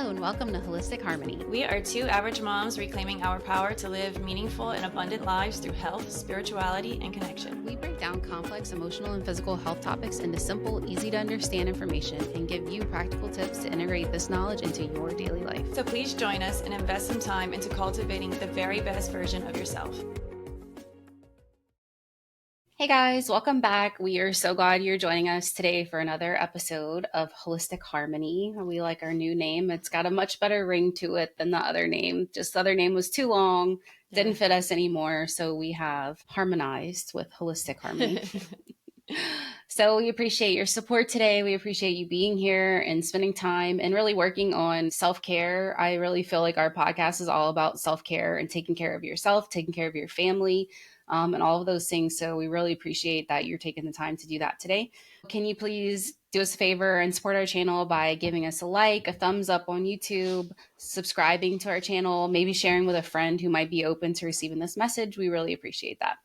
Hello and welcome to Holistic Harmony. We are two average moms reclaiming our power to live meaningful and abundant lives through health, spirituality, and connection. We break down complex emotional and physical health topics into simple, easy to understand information and give you practical tips to integrate this knowledge into your daily life. So please join us and invest some time into cultivating the very best version of yourself. Hey guys, welcome back. We are so glad you're joining us today for another episode of Holistic Harmony. We like our new name. It's got a much better ring to it than the other name. Just the other name was too long, didn't fit us anymore. So we have harmonized with Holistic Harmony. So we appreciate your support today. We appreciate you being here and spending time and really working on self-care. I really feel like our podcast is all about self-care and taking care of yourself, taking care of your family, and all of those things. So we really appreciate that you're taking the time to do that today. Can you please do us a favor and support our channel by giving us a like, a thumbs up on YouTube, subscribing to our channel, maybe sharing with a friend who might be open to receiving this message. We really appreciate that.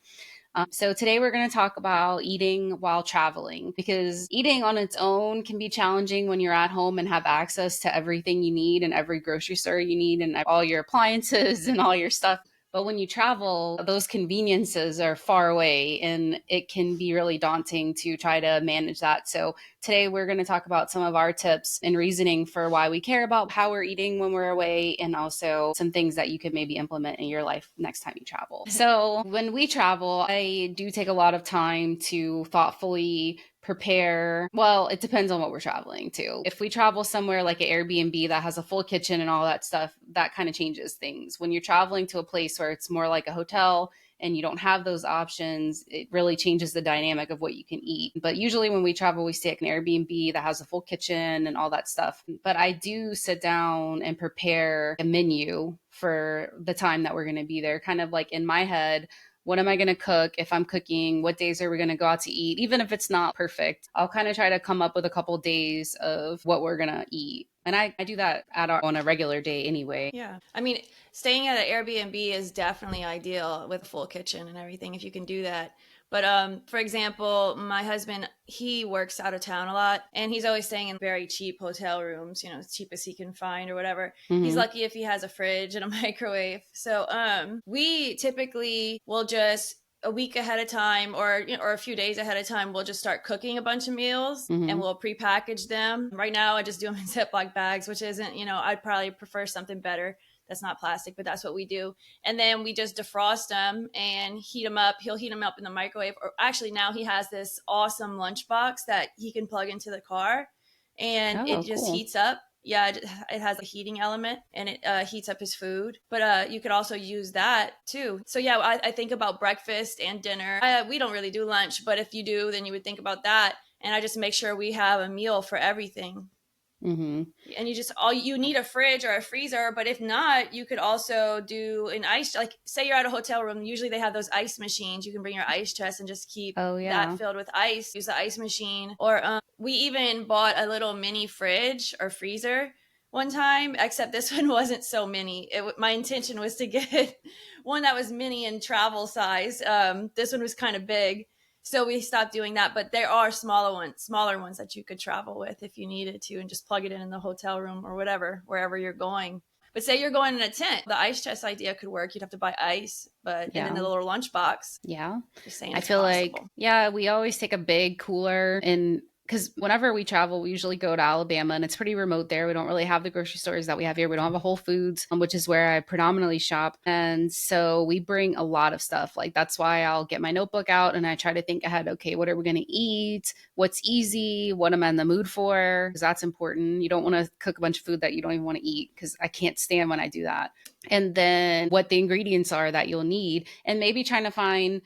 So today we're going to talk about eating while traveling, because eating on its own can be challenging when you're at home and have access to everything you need and every grocery store you need and all your appliances and all your stuff. But when you travel, those conveniences are far away and it can be really daunting to try to manage that. So today we're going to talk about some of our tips and reasoning for why we care about how we're eating when we're away, and also some things that you could maybe implement in your life next time you travel. So when we travel, I do take a lot of time to thoughtfully prepare. Well, it depends on what we're traveling to. If we travel somewhere like an Airbnb that has a full kitchen and all that stuff, that kind of changes things. When you're traveling to a place where it's more like a hotel and you don't have those options, it really changes the dynamic of what you can eat. But usually when we travel, we stay at an Airbnb that has a full kitchen and all that stuff. But I do sit down and prepare a menu for the time that we're going to be there, kind of like in my head. What am I going to cook? If I'm cooking, what days are we going to go out to eat? Even if it's not perfect, I'll kind of try to come up with a couple days of what we're going to eat. And I do that on a regular day anyway. Yeah. I mean, staying at an Airbnb is definitely ideal with a full kitchen and everything, if you can do that. But for example, my husband, he works out of town a lot and he's always staying in very cheap hotel rooms, as cheap as he can find or whatever. Mm-hmm. He's lucky if he has a fridge and a microwave. So we typically will just a week ahead of time or a few days ahead of time, we'll just start cooking a bunch of meals. Mm-hmm. And we'll prepackage them. Right now, I just do them in Ziploc bags, which isn't, I'd probably prefer something better that's not plastic, but that's what we do. And then we just defrost them and heat them up. He'll heat them up in the microwave. Or actually now he has this awesome lunchbox that he can plug into the car and it just heats up. Yeah, it has a heating element and it heats up his food. But you could also use that too. So yeah, I think about breakfast and dinner. We don't really do lunch, but if you do, then you would think about that. And I just make sure we have a meal for everything. Mm-hmm. And you need a fridge or a freezer, but if not, you could also do an ice, like say you're at a hotel room, usually they have those ice machines. You can bring your ice chest and just keep that filled with ice, use the ice machine. Or we even bought a little mini fridge or freezer one time, except this one wasn't so mini. My intention was to get one that was mini and travel size. This one was kind of big. So we stopped doing that, but there are smaller ones that you could travel with if you needed to and just plug it in the hotel room or whatever, wherever you're going. But say you're going in a tent, the ice chest idea could work. You'd have to buy ice, but in the little lunchbox. Yeah. Just saying, I feel possible. We always take a big cooler and because whenever we travel, we usually go to Alabama and it's pretty remote there. We don't really have the grocery stores that we have here. We don't have a Whole Foods, which is where I predominantly shop. And so we bring a lot of stuff. Like that's why I'll get my notebook out and I try to think ahead. Okay, what are we going to eat? What's easy? What am I in the mood for? Because that's important. You don't want to cook a bunch of food that you don't even want to eat because I can't stand when I do that. And then what the ingredients are that you'll need, and maybe trying to find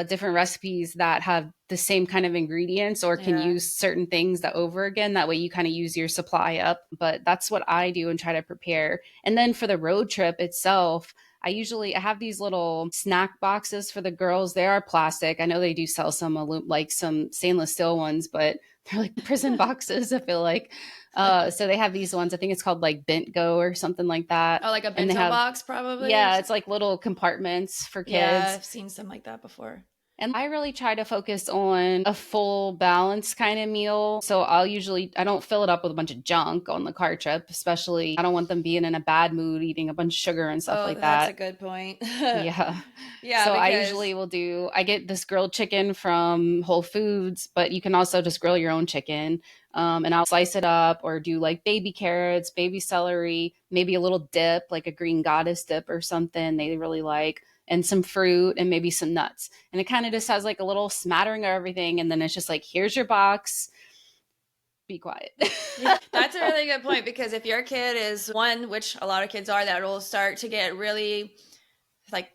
different recipes that have the same kind of ingredients or can use certain things that over again. That way you kind of use your supply up. But that's what I do and try to prepare. And then for the road trip itself, I have these little snack boxes for the girls. They are plastic. I know they do sell some stainless steel ones, but they're like prison boxes, I feel like. So they have these ones. I think it's called like Bent Go or something like that. Oh, like a bento box probably? Yeah, it's like little compartments for kids. Yeah, I've seen some like that before. And I really try to focus on a full balance kind of meal. So I don't fill it up with a bunch of junk on the car trip, especially I don't want them being in a bad mood, eating a bunch of sugar and stuff Oh, like that's a that. good point. Yeah. Yeah, So I because usually I get this grilled chicken from Whole Foods, but you can also just grill your own chicken. And I'll slice it up or do like baby carrots, baby celery, maybe a little dip, like a green goddess dip or something they really like, and some fruit and maybe some nuts. And it kind of just has like a little smattering of everything. And then it's just like, here's your box, be quiet. yeah, that's a really good point because if your kid is one, which a lot of kids are, that will start to get really like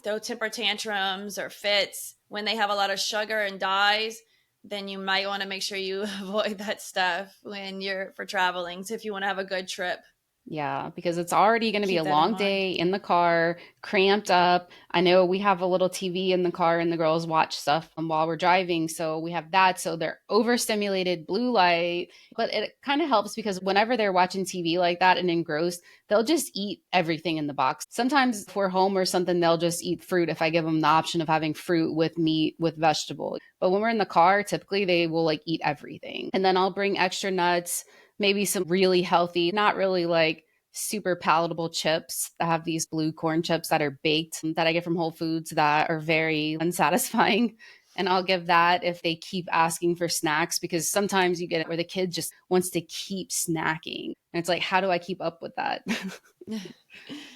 throw temper tantrums or fits when they have a lot of sugar and dyes, then you might want to make sure you avoid that stuff when you're for traveling. So if you want to have a good trip, Yeah, because it's already going to be keep a that in long mind. day in the car, cramped up. I know we have a little TV in the car and the girls watch stuff while we're driving. So we have that. So they're overstimulated, blue light. But it kind of helps because whenever they're watching TV like that and engrossed, they'll just eat everything in the box. Sometimes if we're home or something, they'll just eat fruit if I give them the option of having fruit with meat, with vegetable. But when we're in the car, typically they will like eat everything. And then I'll bring extra nuts, maybe some really healthy, not really like super palatable chips that have these blue corn chips that are baked that I get from Whole Foods that are very unsatisfying. And I'll give that if they keep asking for snacks because sometimes you get it where the kid just wants to keep snacking. And it's like, how do I keep up with that?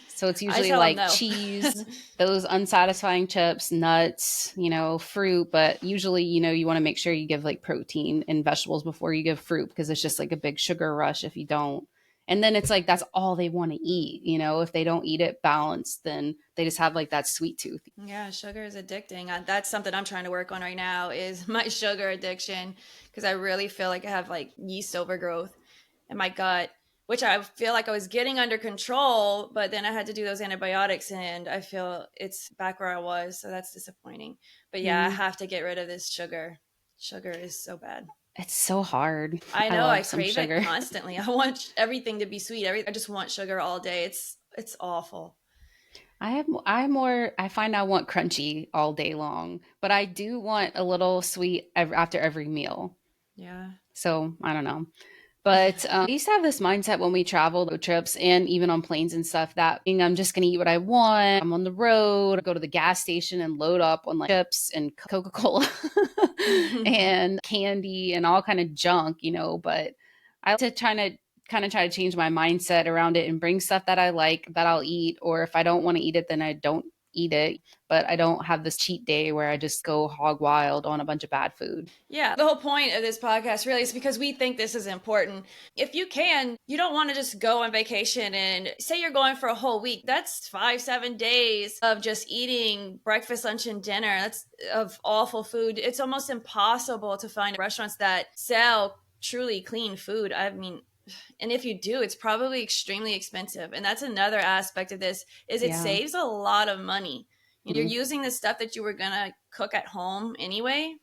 So it's I usually tell them like no. cheese, those unsatisfying chips, nuts, fruit. But usually, you want to make sure you give like protein and vegetables before you give fruit because it's just like a big sugar rush if you don't. And then it's like that's all they want to eat. If they don't eat it balanced, then they just have like that sweet tooth. Yeah, sugar is addicting. That's something I'm trying to work on right now is my sugar addiction because I really feel like I have like yeast overgrowth in my gut, which I feel like I was getting under control, but then I had to do those antibiotics and I feel it's back where I was, so that's disappointing. But yeah, I Mm, have to get rid of this sugar. Sugar is so bad. it's so hard. I I know I love some crave it sugar. constantly. I want everything to be sweet. I just want sugar all day. It's awful. I find I want crunchy all day long, but I do want a little sweet after every meal. Yeah. So I don't know. But I used to have this mindset when we traveled road trips and even on planes and stuff that I'm just going to eat what I want. I'm on the road, go to the gas station and load up on like chips and Coca-Cola and candy and all kind of junk, but I like to try to change my mindset around it and bring stuff that I like that I'll eat. Or if I don't want to eat it, then I don't eat it. But I don't have this cheat day where I just go hog wild on a bunch of bad food. Yeah, the whole point of this podcast really is because we think this is important. If you can, you don't want to just go on vacation and say you're going for a whole week. That's 5, 7 days of just eating breakfast, lunch, and dinner. That's of awful food. It's almost impossible to find restaurants that sell truly clean food. I mean, and if you do, it's probably extremely expensive. And that's another aspect of this is it Yeah. saves a lot of money. You're Mm-hmm. using the stuff that you were gonna cook at home anyway,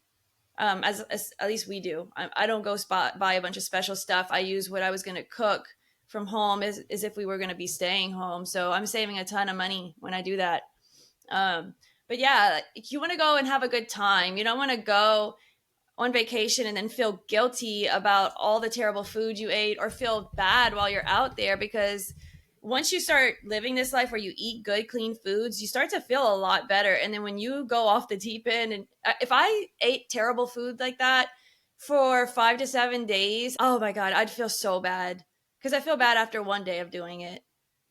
as at least we do. I don't go buy a bunch of special stuff. I use what I was going to cook from home as if we were going to be staying home. So I'm saving a ton of money when I do that. But yeah, you want to go and have a good time. You don't want to go on vacation and then feel guilty about all the terrible food you ate or feel bad while you're out there because once you start living this life where you eat good clean foods you start to feel a lot better, and then when you go off the deep end and if I ate terrible food like that for 5 to 7 days, oh my god, I'd feel so bad because I feel bad after one day of doing it,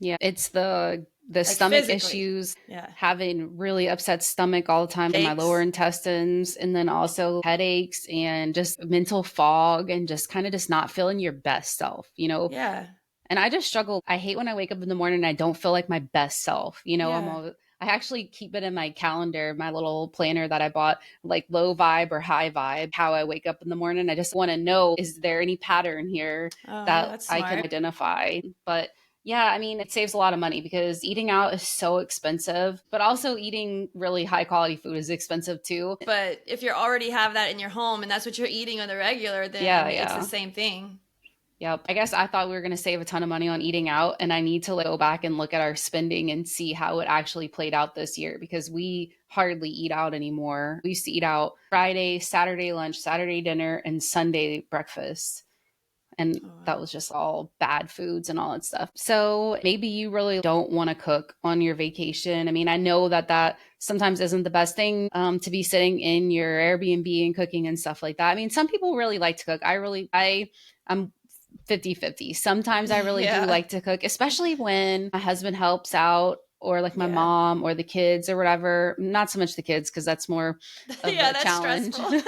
Yeah, it's the like stomach physically. issues, Yeah, having really upset stomach all the time in my lower aches. intestines, and then also headaches and just mental fog and just kind of just not feeling your best self. Yeah, And I just struggle. I hate when I wake up in the morning and I don't feel like my best self. yeah. I actually keep it in my calendar, my little planner that I bought, like low vibe or high vibe, how I wake up in the morning. I just want to know, is there any pattern here Oh, that that's I can smart. identify? But yeah, I mean, it saves a lot of money because eating out is so expensive, but also eating really high quality food is expensive too. But if you already have that in your home and that's what you're eating on the regular, Yeah, then it's the yeah. same thing. Yep. I guess I thought we were going to save a ton of money on eating out, and I need to go back and look at our spending and see how it actually played out this year because we hardly eat out anymore. We used to eat out Friday, Saturday lunch, Saturday dinner, and Sunday breakfast. And Oh, that wow. was just all bad foods and all that stuff. So maybe you really don't want to cook on your vacation. I mean, I know that that sometimes isn't the best thing to be sitting in your Airbnb and cooking and stuff like that. I mean, some people really like to cook. I'm 50-50. Sometimes I really do Yeah. like to cook, especially when my husband helps out or like my Yeah. mom or the kids or whatever. Not so much the kids because that's more of Yeah, a that's challenge. stressful.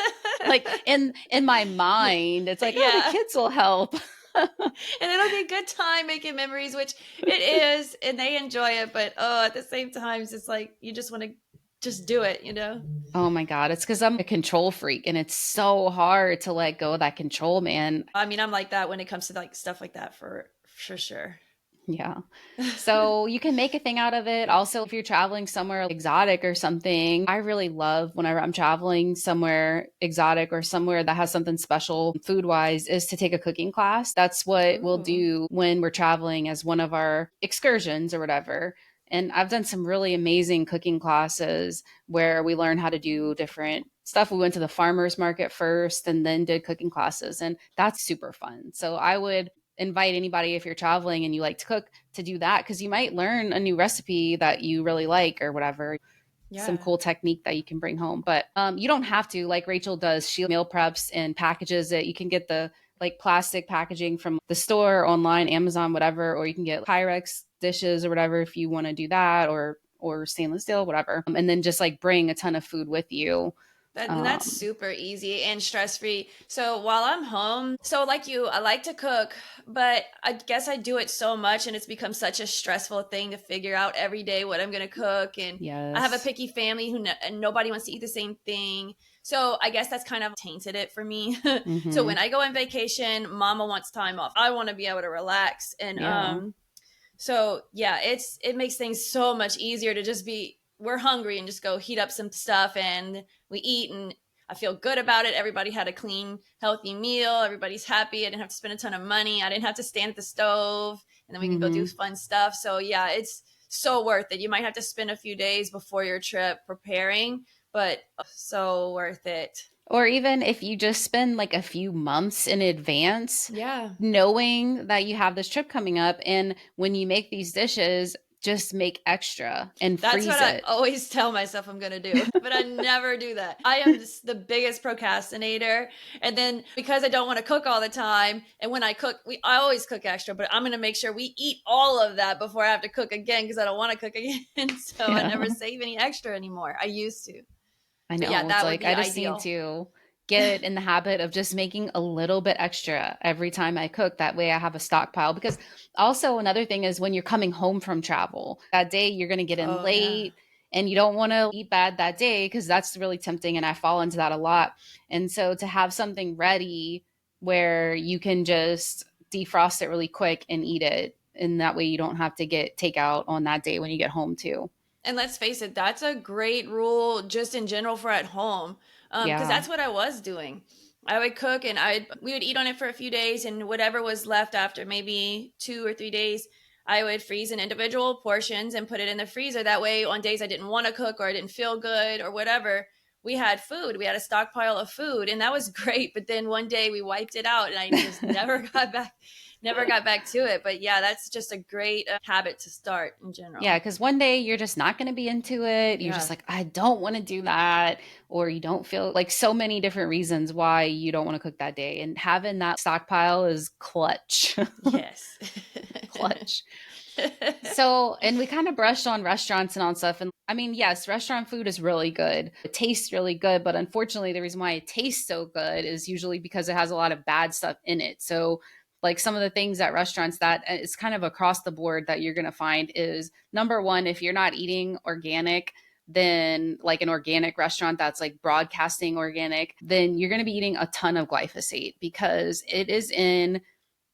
Like in my mind, it's like, oh, the Yeah. kids will help. And it'll be a good time making memories, which it is, and they enjoy it, but oh, at the same time, it's like you just want to just do it, you know? Oh my God. It's because I'm a control freak and it's so hard to let go of that control, man. I mean, I'm like that when it comes to like stuff like that for sure. Yeah. So you can make a thing out of it. Also, if you're traveling somewhere exotic or something, I really love whenever I'm traveling somewhere exotic or somewhere that has something special food wise is to take a cooking class. That's what we'll Ooh. do when we're traveling as one of our excursions or whatever. And I've done some really amazing cooking classes where we learn how to do different stuff. We went to the farmer's market first and then did cooking classes, and that's super fun. So I would invite anybody if you're traveling and you like to cook to do that because you might learn a new recipe that you really like or whatever, some Yeah. cool technique that you can bring home. But you don't have to, like Rachel does. She meal preps and packages it. You can get the like plastic packaging from the store, online, Amazon, whatever, or you can get Pyrex dishes or whatever if you want to do that, or stainless steel, whatever. And then just like bring a ton of food with you. That's Um, super easy and stress free. So while I'm home, so like you, I like to cook, but I guess I do it so much and it's become such a stressful thing to figure out every day what I'm going to cook. And I have a yes. picky family and nobody wants to eat the same thing. So I guess that's kind of tainted it for me. So Hmm. when I go on vacation, mama wants time off. I want to be able to relax. And Yeah. so yeah, it makes things so much easier to just be we're hungry and just go heat up some stuff and we eat and I feel good about it. Everybody had a clean, healthy meal. Everybody's happy. I didn't have to spend a ton of money. I didn't have to stand at the stove and then we can go do Hmm. fun stuff. So yeah, it's so worth it. You might have to spend a few days before your trip preparing, but so worth it. Or even if you just spend like a few months in advance, Yeah. knowing that you have this trip coming up, and when you make these dishes, just make extra and That's what freeze I it. always tell myself I'm going to do, but I never do that. I am just the biggest procrastinator. And then because I don't want to cook all the time, and when I cook, I always cook extra, but I'm going to make sure we eat all of that before I have to cook again because I don't want to cook again. So I Yeah. never save any extra anymore. I used to. I But yeah, know. It's that would like be I just need ideal. to get in the habit of just making a little bit extra every time I cook. That way I have a stockpile. Because also, another thing is when you're coming home from travel, that day you're going to get in Oh, yeah. late and you don't want to eat bad that day because that's really tempting. And I fall into that a lot. And so to have something ready where you can just defrost it really quick and eat it. And that way you don't have to get takeout on that day when you get home, too. And let's face it, that's a great rule just in general for at home. Because Yeah. that's what I was doing. I would cook and we would eat on it for a few days, and whatever was left after maybe 2 or 3 days, I would freeze in individual portions and put it in the freezer. That way, on days I didn't want to cook or I didn't feel good or whatever, we had food. We had a stockpile of food, and that was great. But then one day we wiped it out, and I just never got back to it. But yeah, that's just a great habit to start in Yeah, general. because one day you're just not going to be into it. You're just Yeah. like, I don't want to do that. Or you don't feel like so many different reasons why you don't want to cook that day. And having that stockpile is clutch. Yes. Clutch. So, and we kind of brushed on restaurants and on stuff. And I mean, yes, restaurant food is really good. It tastes really good. But unfortunately, the reason why it tastes so good is usually because it has a lot of bad stuff in it. So, like some of the things at restaurants that is kind of across the board that you're going to find is number one, if you're not eating organic, then like an organic restaurant that's like broadcasting organic, then you're going to be eating a ton of glyphosate because it is in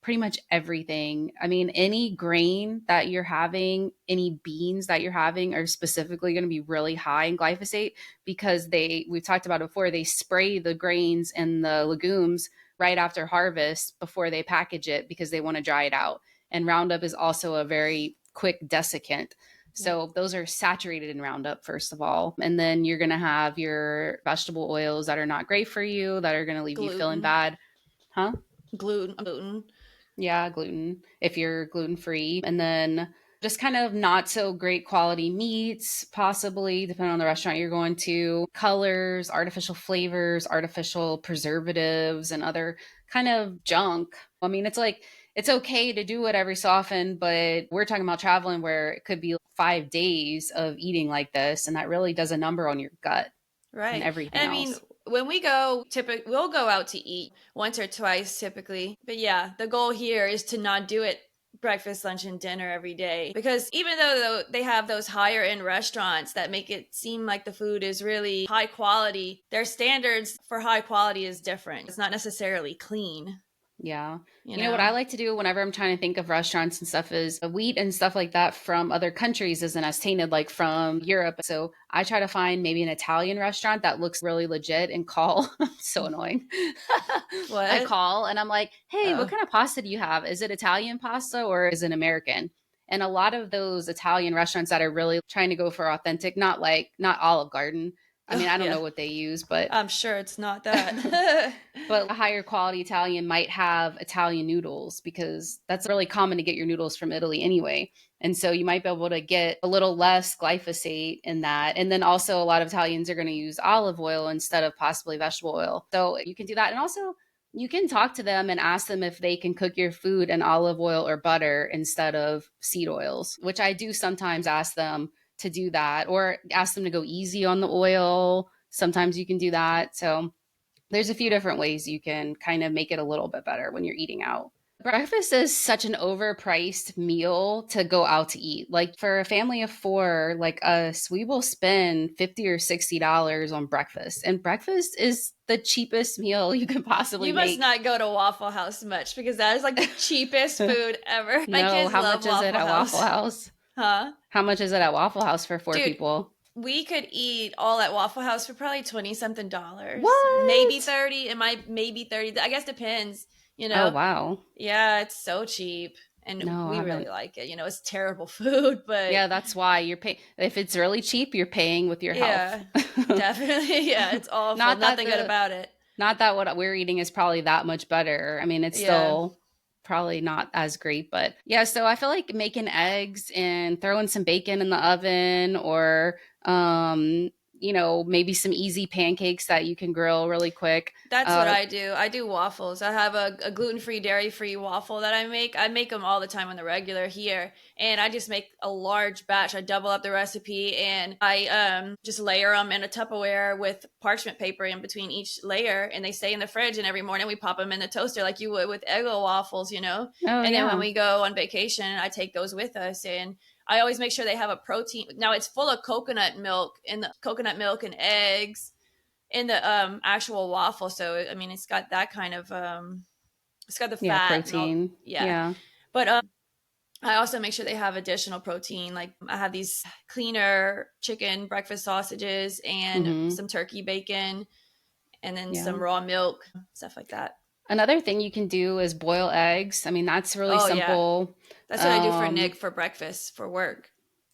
pretty much everything. I mean, any grain that you're having, any beans that you're having are specifically going to be really high in glyphosate because we've talked about it before, they spray the grains and the legumes right after harvest before they package it because they want to dry it out. And Roundup is also a very quick desiccant. Yeah. So those are saturated in Roundup, first of all. And then you're going to have your vegetable oils that are not great for you, that are going to leave you feeling Gluten. bad. Huh? Gluten. Yeah, gluten, if you're gluten free. And then just kind of not so great quality meats, possibly, depending on the restaurant you're going to, colors, artificial flavors, artificial preservatives, and other kind of junk. I mean, it's like, it's okay to do it every so often, but we're talking about traveling where it could be 5 days of eating like this, and that really does a number on your gut and Right. everything And I mean, else. when we go, typically, we'll go out to eat once or twice typically. But yeah, the goal here is to not do it breakfast, lunch, and dinner every day. Because even though they have those higher end restaurants that make it seem like the food is really high quality, their standards for high quality is different. It's not necessarily clean, Yeah. you You know what I know? like to do whenever I'm trying to think of restaurants and stuff is the wheat and stuff like that from other countries isn't as tainted like from Europe. So I try to find maybe an Italian restaurant that looks really legit and call. So annoying. I What? call and I'm like, hey, what Oh, kind of pasta do you have? Is it Italian pasta or is it American? And a lot of those Italian restaurants that are really trying to go for authentic, not Olive Garden. I mean, oh I don't yeah. know what they use, but I'm sure it's not that. but a higher quality Italian might have Italian noodles because that's really common to get your noodles from Italy anyway. And so you might be able to get a little less glyphosate in that. And then also a lot of Italians are going to use olive oil instead of possibly vegetable oil. So you can do that. And also you can talk to them and ask them if they can cook your food in olive oil or butter instead of seed oils, which I do sometimes ask them to do that or ask them to go easy on the oil. Sometimes you can do that. So there's a few different ways you can kind of make it a little bit better when you're eating out. Breakfast is such an overpriced meal to go out to eat. Like for a family of four, like us, we will spend $50 or $60 on breakfast. And breakfast is the cheapest meal you can possibly You must make. not go to Waffle House much because that is like the cheapest food ever. My No, kids how love much is it Waffle at Waffle House. House? Huh? How much is it at Waffle House for four Dude, people? we could eat all at Waffle House for probably 20 something dollars. Maybe What? 30. It might maybe 30. I guess depends, you Oh, know. wow. Yeah, it's so cheap. And No, I we really haven't. like it. You know, it's terrible food, but Yeah, that's why you're paying. If it's really cheap, you're paying with your health. yeah, definitely. Yeah, it's awful. Not that Nothing good the about it. not that what we're eating is probably that much better. I mean, it's Yeah. still probably not as great, but yeah, so I feel like making eggs and throwing some bacon in the oven or maybe some easy pancakes that you can grill really quick. That's what Uh I do. I do waffles. I have a gluten-free, dairy-free waffle that I make. I make them all the time on the regular here, and I just make a large batch. I double up the recipe, and I just layer them in a Tupperware with parchment paper in between each layer, and they stay in the fridge. And every morning we pop them in the toaster like you would with Eggo waffles, you know. oh And then when yeah. we go on vacation, I take those with us, and I always make sure they have a protein. Now it's full of coconut milk and the coconut milk and eggs in the actual waffle. So I mean, it's got that kind of it's got the Yeah, fat and all. protein. Yeah, Yeah. but I also make sure they have additional protein. Like I have these cleaner chicken breakfast sausages and Mhm. some turkey bacon, and then Yeah. some raw milk, stuff like that. Another thing you can do is boil eggs. I mean, that's really Oh yeah, simple. that's what I do for Um Nick for breakfast for work.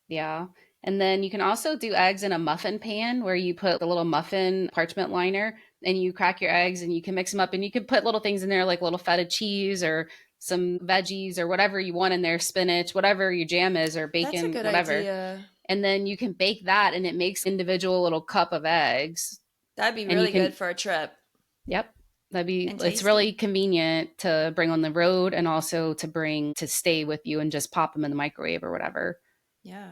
Yeah. And then you can also do eggs in a muffin pan where you put the little muffin parchment liner and you crack your eggs and you can mix them up and you can put little things in there like little feta cheese or some veggies or whatever you want in there, spinach, whatever your jam is or That's a bacon, good whatever. idea. And then you can bake that and it makes individual little cup of eggs That'd be and you really good can, for a trip yep. and It's really tasty. convenient to bring on the road and also to bring to stay with you and just pop them in the microwave or whatever. Yeah.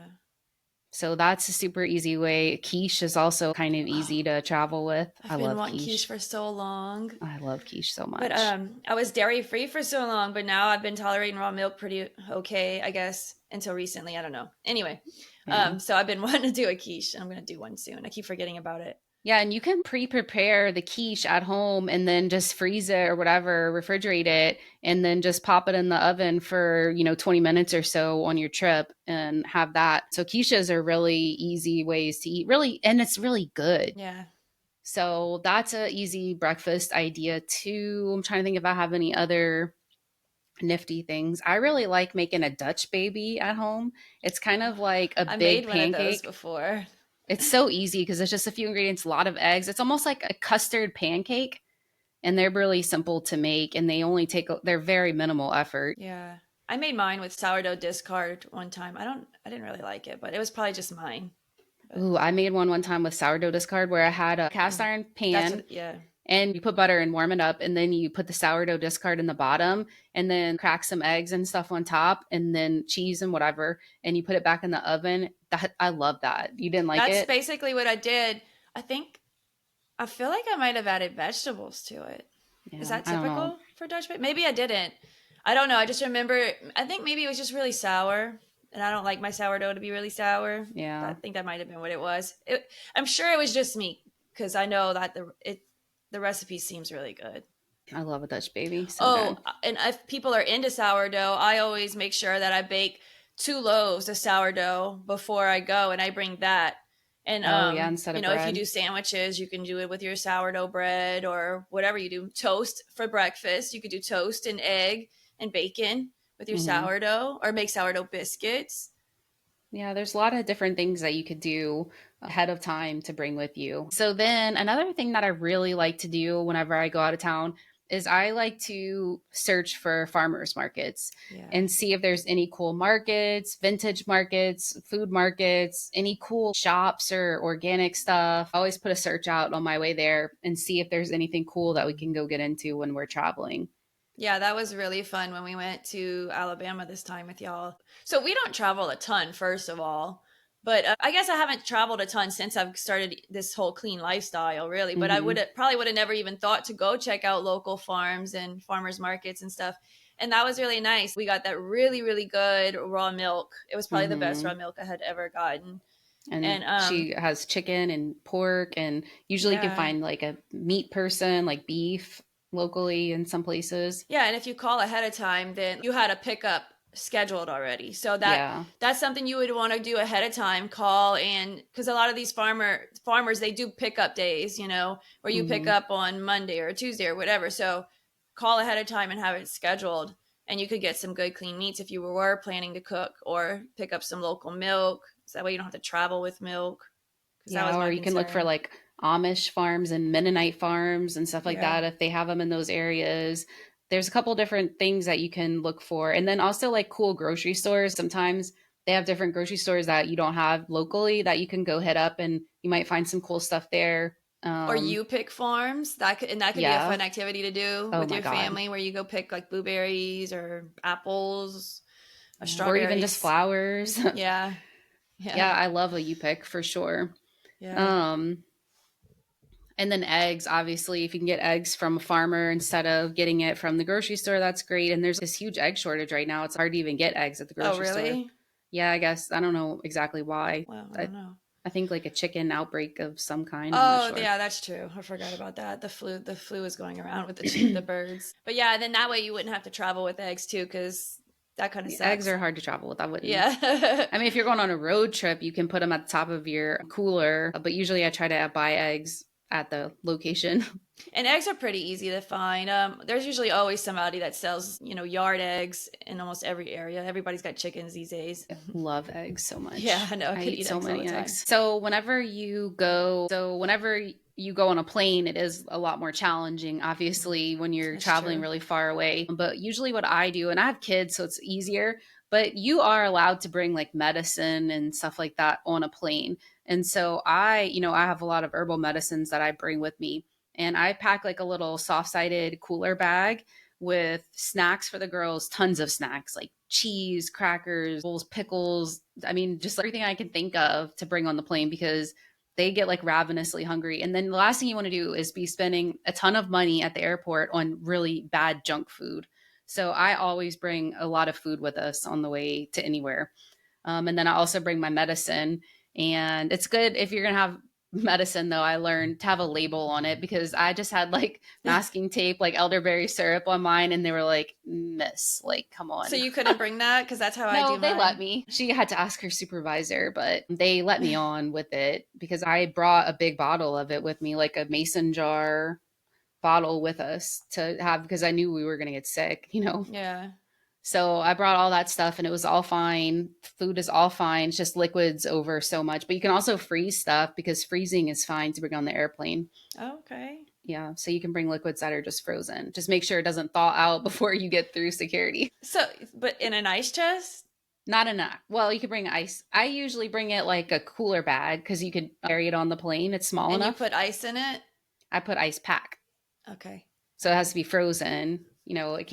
So that's a super easy way. Quiche is also kind of Oh, easy to travel with. I I've been love wanting quiche quiche. for so long. I love quiche so But much. I was dairy free for so long, but now I've been tolerating raw milk pretty okay, I guess, until recently. I don't know. Anyway, Yeah. so I've been wanting to do a quiche, and I'm gonna do one soon. I keep forgetting about it. Yeah, and you can pre-prepare the quiche at home and then just freeze it or whatever, refrigerate it, and then just pop it in the oven for, 20 minutes or so on your trip and have that. So quiches are really easy ways to eat, really, and it's really good. Yeah. So that's a easy breakfast idea too. I'm trying to think if I have any other nifty things. I really like making a Dutch baby at home. It's kind of like a I big made one of those pancake. before. It's so easy because it's just a few ingredients, a lot of eggs. It's almost like a custard pancake, and they're really simple to make, and they're very minimal effort. Yeah. I made mine with sourdough discard one time. I didn't really like it, but it was probably just mine. But Ooh, I made one time with sourdough discard where I had a cast mm, iron that's pan what, yeah. and you put butter and warm it up, and then you put the sourdough discard in the bottom, and then crack some eggs and stuff on top, and then cheese and whatever, and you put it back in the oven. That I love that. You didn't like That's it? basically what I did. I think, I feel like I might have added vegetables to it. Is Yeah, that I don't know. typical for Dutch bake? Maybe I didn't. I don't know. I just remember, I think maybe it was just really sour. And I don't like my sourdough to be really sour. I Yeah, think that might have been what it was. I'm sure it was just me because I know that the recipe seems really good. I love a Dutch baby. So Oh, good. and if people are into sourdough, I always make sure that I bake 2 loaves of sourdough before I go, and I bring that. And Oh yeah, instead of if you bread. do sandwiches, you can do it with your sourdough bread or whatever you do. Toast for breakfast, you could do toast and egg and bacon with your Hmm. sourdough, or make sourdough biscuits. Yeah, there's a lot of different things that you could do ahead of time to bring with you. So then another thing that I really like to do whenever I go out of town is I like to search for farmers markets Yeah. and see if there's any cool markets, vintage markets, food markets, any cool shops or organic stuff. I always put a search out on my way there and see if there's anything cool that we can go get into when we're traveling. Yeah, that was really fun when we went to Alabama this time with y'all. So we don't travel a ton, first of all. But I guess I haven't traveled a ton since I've started this whole clean lifestyle, really. But I Hmm. would have never even thought to go check out local farms and farmers markets and stuff. And that was really nice. We got that really, really good raw milk. It was probably the best raw Hmm. milk I had ever gotten. And And she has chicken and pork, and usually you can yeah, find like a meat person like beef locally in some places. yeah, and if you call ahead of time, then you had a pickup scheduled already. So Yeah. that's something you would want to do ahead of time. Call, and because a lot of these farmers they do pickup days, where you pick Hmm. up on Monday or Tuesday or whatever. So call ahead of time and have it scheduled, and you could get some good clean meats if you were planning to cook, or pick up some local milk. So that way you don't have to travel with milk. Because that was Yeah, or my you can look for concern. like Amish farms and Mennonite farms and stuff like Yeah. that if they have them in those areas. There's a couple different things that you can look for. And then also like cool grocery stores. Sometimes they have different grocery stores that you don't have locally that you can go hit up and you might find some cool stuff there. Or you pick farms that could be a Yeah. fun activity to do Oh with my your God. family, where you go pick like blueberries or apples or Yeah. Or even just strawberries. flowers. Yeah, Yeah, yeah, I love a U pick for sure. yeah. Um, and then eggs, obviously, if you can get eggs from a farmer instead of getting it from the grocery store, that's great. And there's this huge egg shortage right now. It's hard to even get eggs at the Oh, grocery store. really? Yeah, I guess I don't know exactly why. Well, I I, don't know. I think like a chicken outbreak of some kind. I'm not Oh, sure. yeah, that's true. I forgot about that. The flu is going around with the birds. But yeah, then that way you wouldn't have to travel with eggs too, because that kind of Yeah, eggs sucks. are hard to travel with. I wouldn't. Yeah. I mean, if you're going on a road trip, you can put them at the top of your cooler, but usually I try to buy eggs at the location. And eggs are pretty easy to find. There's usually always somebody that sells, yard eggs in almost every area. Everybody's got chickens these days. Love eggs so Yeah, much. I know. I I could eat eat so eggs all many the time. eggs. So whenever you go on a plane, it is a lot more challenging, obviously, when you're That's traveling true. really far away. But usually what I do, and I have kids, so it's easier, but you are allowed to bring like medicine and stuff like that on a plane. And so I have a lot of herbal medicines that I bring with me. And I pack like a little soft-sided cooler bag with snacks for the girls, tons of snacks like cheese, crackers, pickles. I mean, just everything I can think of to bring on the plane because they get like ravenously hungry. And then the last thing you want to do is be spending a ton of money at the airport on really bad junk food. So I always bring a lot of food with us on the way to anywhere. And then I also bring my medicine. And it's good if you're going to have medicine though, I learned to have a label on it because I just had like masking tape, like elderberry syrup on mine, and they were like, "Miss, like, come So on." you couldn't bring that? Because that's how I No, do they let mine. me. She had to ask her supervisor, but they let me on with it because I brought a big bottle of it with me, like a mason jar bottle with us to have because I knew we were going to get sick, you know. Yeah. So I brought all that stuff and it was all fine. Food is all fine. It's just liquids over so much. But you can also freeze stuff because freezing is fine to bring on the airplane. Okay. Yeah. So you can bring liquids that are just frozen. Just make sure it doesn't thaw out before you get through security. So, but in an ice chest? Not enough. Well, you could bring ice. I usually bring it like a cooler bag because you could carry it on the plane. It's small And you enough. put ice in it? I put ice pack. Okay. So it has to be frozen. You know, you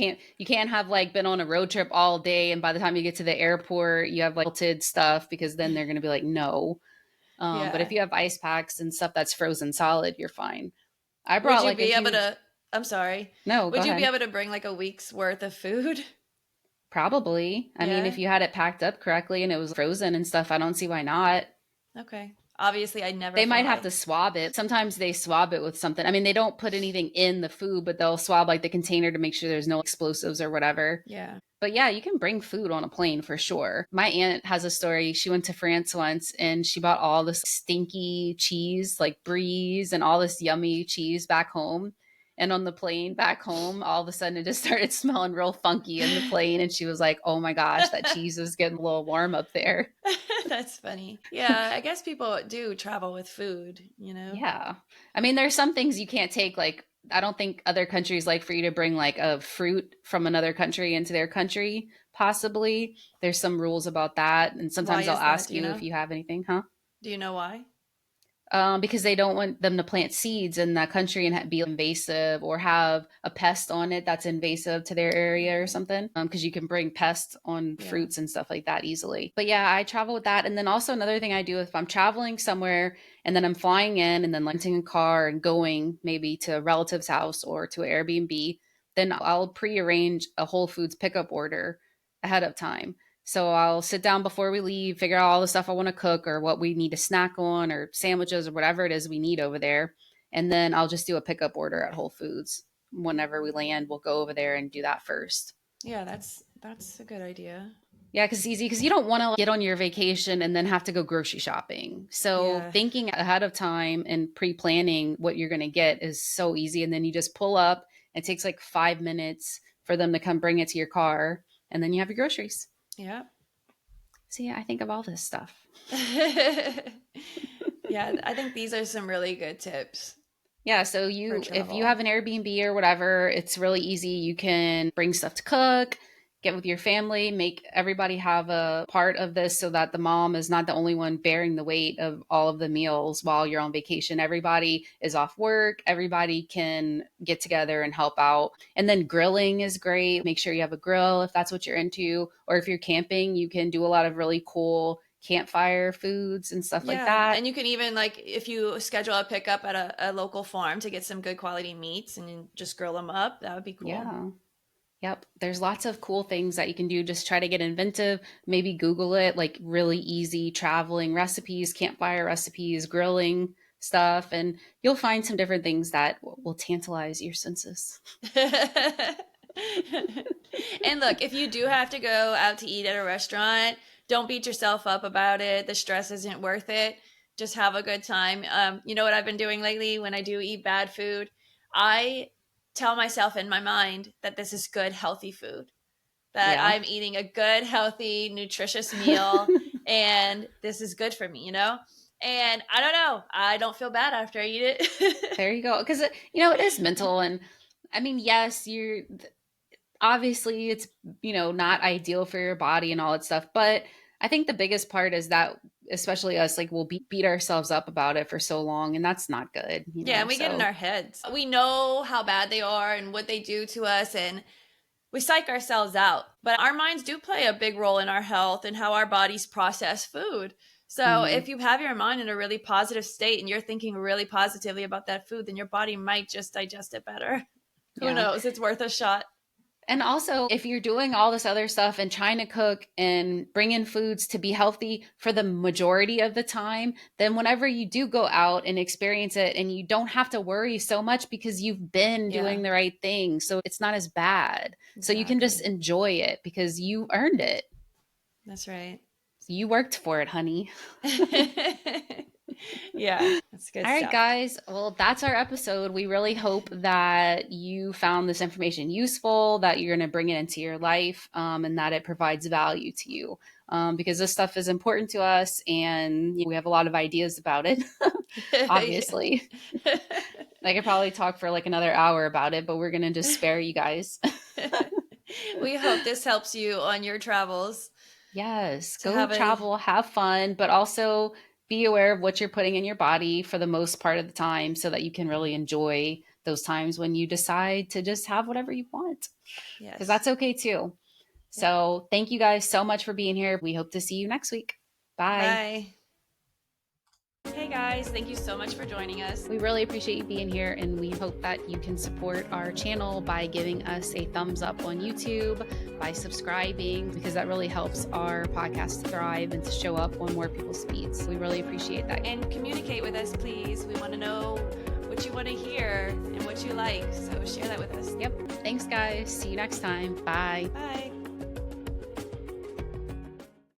can't have like been on a road trip all day and by the time you get to the airport, you have like melted stuff because then they're going to be like, no. But if Yeah. you have ice packs and stuff that's frozen solid, you're fine. I Would brought you like a be able huge, to, I'm sorry, no, go would you be ahead. able to bring like a week's worth of food? Probably. I mean, Yeah. if you had it packed up correctly and it was frozen and stuff, I don't see why not. Okay. Obviously, I never They might have fly. to swab it. Sometimes they swab it with something. I mean, they don't put anything in the food, but they'll swab like the container to make sure there's no explosives or whatever. Yeah. But yeah, you can bring food on a plane for sure. My aunt has a story. She went to France once and she bought all this stinky cheese, like bries and all this yummy cheese back home. And on the plane back home, all of a sudden it just started smelling real funky in the plane. And she was like, oh my gosh, that cheese is getting a little warm up there. That's funny. Yeah, I guess people do travel with food, you know? Yeah. I mean, there's some things you can't take. Like, I don't think other countries like for you to bring like a fruit from another country into their country, possibly. There's some rules about that. And Why sometimes they'll is that? ask Do you you if know? you have anything, huh? Do you know why? Because they don't want them to plant seeds in that country and be invasive or have a pest on it that's invasive to their area or Okay. something. Because you can bring pests on Yeah. fruits and stuff like that easily. But yeah, I travel with that. And then also another thing I do if I'm traveling somewhere and then I'm flying in and then renting a car and going maybe to a relative's house or to an Airbnb, then I'll prearrange a Whole Foods pickup order ahead of time. So I'll sit down before we leave, figure out all the stuff I want to cook or what we need to snack on or sandwiches or whatever it is we need over there. And then I'll just do a pickup order at Whole Foods. Whenever we land, we'll go over there and do that first. Yeah, that's a good idea. Yeah, because it's easy because you don't want to get on your vacation and then have to go grocery shopping. So Yeah. thinking ahead of time and pre-planning what you're going to get is so easy. And then you just pull up. It takes like 5 minutes for them to come bring it to your car, and then you have your groceries. Yeah. See, I think of all this stuff. Yeah, I think these are some really good tips Yeah, so for if you travel. have an Airbnb or whatever, it's really easy. You can bring stuff to cook, get with your family, make everybody have a part of this so that the mom is not the only one bearing the weight of all of the meals while you're on vacation. Everybody is off work, everybody can get together and help out. And then grilling is great. Make sure you have a grill if that's what you're into, or if you're camping, you can do a lot of really cool campfire foods and stuff like Yeah, that. and you can even like if you schedule a pickup at a local farm to get some good quality meats and you just grill them up, that would be cool. Yeah. Yep. There's lots of cool things that you can do. Just try to get inventive. Maybe Google it, like really easy traveling recipes, campfire recipes, grilling stuff, and you'll find some different things that will tantalize your senses. And look, if you do have to go out to eat at a restaurant, don't beat yourself up about it. The stress isn't worth it. Just have a good time. You know what I've been doing lately when I do eat bad food? I tell myself in my mind that this is good, healthy food, that Yeah. I'm eating a good, healthy, nutritious meal, and this is good for me, you know? And I don't know, I don't feel bad after I eat it. There you go. Because, it is mental. And I mean, yes, you're obviously it's not ideal for your body and all that stuff, but I think the biggest part is that especially us, like, we'll beat ourselves up about it for so long, and that's not good, Yeah, and we get in so our heads. We know how bad they are and what they do to us, and we psych ourselves out. But our minds do play a big role in our health and how our bodies process food. So mhm. if you have your mind in a really positive state and you're thinking really positively about that food, then your body might just digest it better. Who Yeah. knows? It's worth a shot. And also, if you're doing all this other stuff and trying to cook and bring in foods to be healthy for the majority of the time, then whenever you do go out and experience it, and you don't have to worry so much because you've been Yeah. doing the right thing. So it's not as bad. So you can just Exactly. enjoy it because you earned it. That's right. You worked for it, honey. Yeah, that's good All right, stuff. guys. Well, that's our episode. We really hope that you found this information useful, that you're going to bring it into your life, and that it provides value to you. Because this stuff is important to us, and we have a lot of ideas about it, obviously. I could probably talk for like another hour about it, but we're going to just spare you guys. We hope this helps you on your travels Yes, to go have a travel, have fun, but also be aware of what you're putting in your body for the most part of the time so that you can really enjoy those times when you decide to just have whatever you want, because yes. that's okay too. Yep. So, thank you guys so much for being here. We hope to see you next week. Bye. Bye. Hey guys, thank you so much for joining us. We really appreciate you being here, and we hope that you can support our channel by giving us a thumbs up on YouTube, by subscribing, because that really helps our podcast to thrive and to show up on more people's feeds. We really appreciate that. And communicate with us, please. We want to know what you want to hear and what you like. So share that with us. Yep. Thanks, guys. See you next time. Bye. Bye.